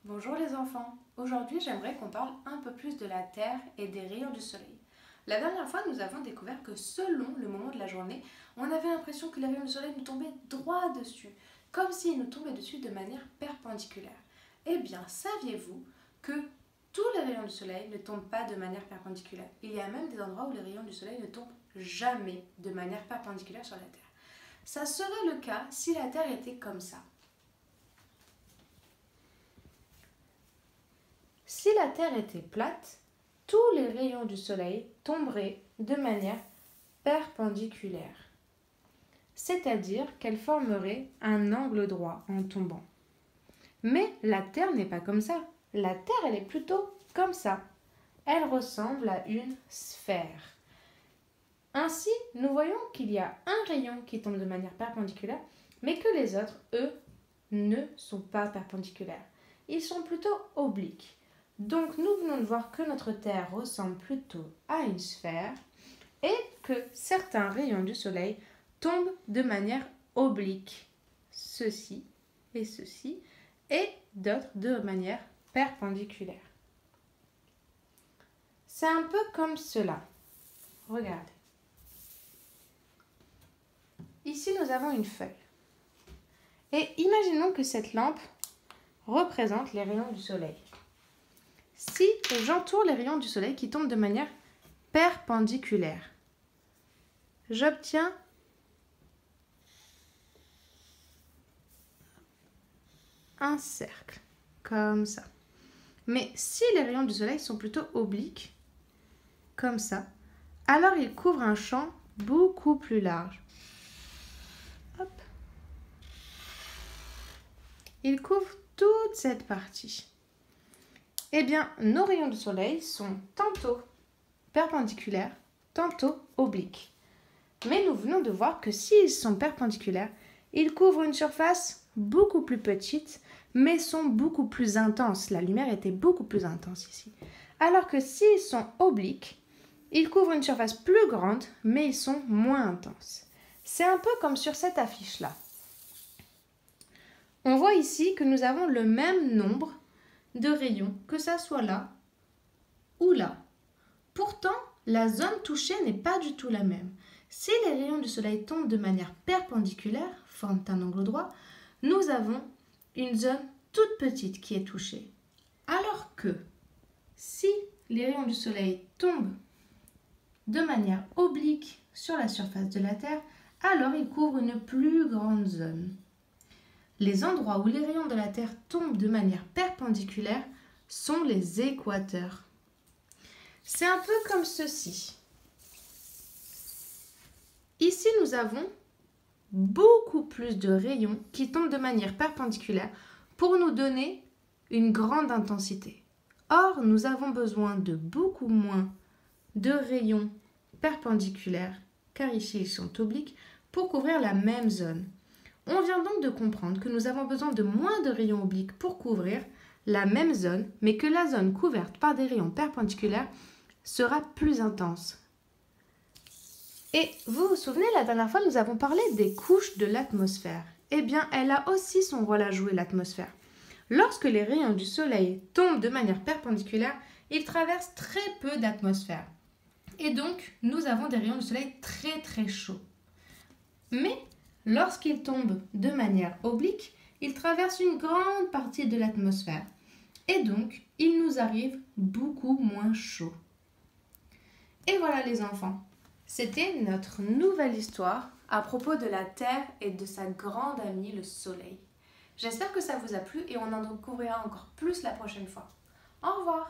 Bonjour les enfants, aujourd'hui j'aimerais qu'on parle un peu plus de la Terre et des rayons du soleil. La dernière fois nous avons découvert que selon le moment de la journée, on avait l'impression que les rayons du soleil nous tombaient droit dessus, comme s'ils nous tombaient dessus de manière perpendiculaire. Eh bien, saviez-vous que tous les rayons du soleil ne tombent pas de manière perpendiculaire? Il y a même des endroits où les rayons du soleil ne tombent jamais de manière perpendiculaire sur la Terre. Ça serait le cas si la Terre était comme ça. Si la Terre était plate, tous les rayons du soleil tomberaient de manière perpendiculaire, c'est-à-dire qu'elle formerait un angle droit en tombant. Mais la Terre n'est pas comme ça. La Terre, elle est plutôt comme ça. Elle ressemble à une sphère. Ainsi, nous voyons qu'il y a un rayon qui tombe de manière perpendiculaire, mais que les autres, eux, ne sont pas perpendiculaires. Ils sont plutôt obliques. Donc nous venons de voir que notre Terre ressemble plutôt à une sphère et que certains rayons du soleil tombent de manière oblique, ceci, et d'autres de manière perpendiculaire. C'est un peu comme cela. Regardez. Ici, nous avons une feuille. Et imaginons que cette lampe représente les rayons du soleil. Si j'entoure les rayons du soleil qui tombent de manière perpendiculaire, j'obtiens un cercle, comme ça. Mais si les rayons du soleil sont plutôt obliques, comme ça, alors ils couvrent un champ beaucoup plus large. Hop. Ils couvrent toute cette partie. Eh bien, nos rayons du soleil sont tantôt perpendiculaires, tantôt obliques. Mais nous venons de voir que s'ils sont perpendiculaires, ils couvrent une surface beaucoup plus petite, mais sont beaucoup plus intenses. La lumière était beaucoup plus intense ici. Alors que s'ils sont obliques, ils couvrent une surface plus grande, mais ils sont moins intenses. C'est un peu comme sur cette affiche-là. On voit ici que nous avons le même nombre de rayons, que ça soit là ou là. Pourtant, la zone touchée n'est pas du tout la même. Si les rayons du soleil tombent de manière perpendiculaire, forment un angle droit, nous avons une zone toute petite qui est touchée. Alors que si les rayons du soleil tombent de manière oblique sur la surface de la Terre, alors ils couvrent une plus grande zone. Les endroits où les rayons de la Terre tombent de manière perpendiculaire sont les équateurs. C'est un peu comme ceci. Ici, nous avons beaucoup plus de rayons qui tombent de manière perpendiculaire pour nous donner une grande intensité. Or, nous avons besoin de beaucoup moins de rayons perpendiculaires, car ici ils sont obliques, pour couvrir la même zone. On vient donc de comprendre que nous avons besoin de moins de rayons obliques pour couvrir la même zone, mais que la zone couverte par des rayons perpendiculaires sera plus intense. Et vous vous souvenez, la dernière fois, nous avons parlé des couches de l'atmosphère. Eh bien, elle a aussi son rôle à jouer, l'atmosphère. Lorsque les rayons du soleil tombent de manière perpendiculaire, ils traversent très peu d'atmosphère. Et donc, nous avons des rayons du soleil très très chauds. Mais lorsqu'ils tombent de manière oblique, ils traversent une grande partie de l'atmosphère. Et donc, il nous arrive beaucoup moins chaud. Et voilà les enfants, c'était notre nouvelle histoire à propos de la Terre et de sa grande amie, le Soleil. J'espère que ça vous a plu et on en découvrira encore plus la prochaine fois. Au revoir!